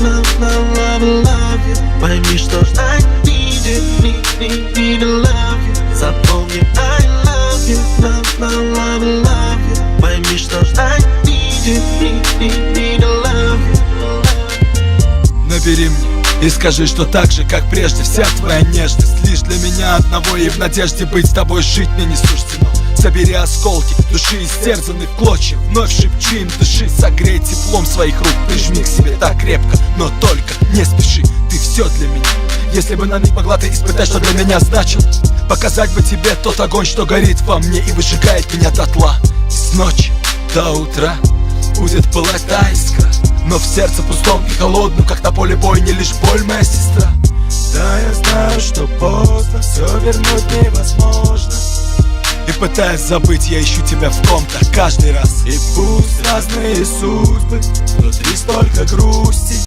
love you. Пойми, что ждать need to love you. Запомни, I love you, love you. Пойми, что ждать need to love you. Набери мне и скажи, что так же, как прежде, вся твоя нежность лишь для меня одного, и в надежде быть с тобой жить мне не суждено. Собери осколки души, истерзанных клочья, вновь шепчи им, дыши, согрей теплом своих рук, прижми к себе так крепко, но только не спеши, ты все для меня. Если бы на миг могла ты испытать, что для меня значил, показать бы тебе тот огонь, что горит во мне и выжигает меня дотла. И с ночи до утра будет пылать та искра, но в сердце пустом и холодном, как на поле бойни, лишь боль, моя сестра. Да, я знаю, что поздно, все вернуть невозможно. И пытаясь забыть, я ищу тебя в ком-то каждый раз. И пусть разные судьбы, внутри столько грусти.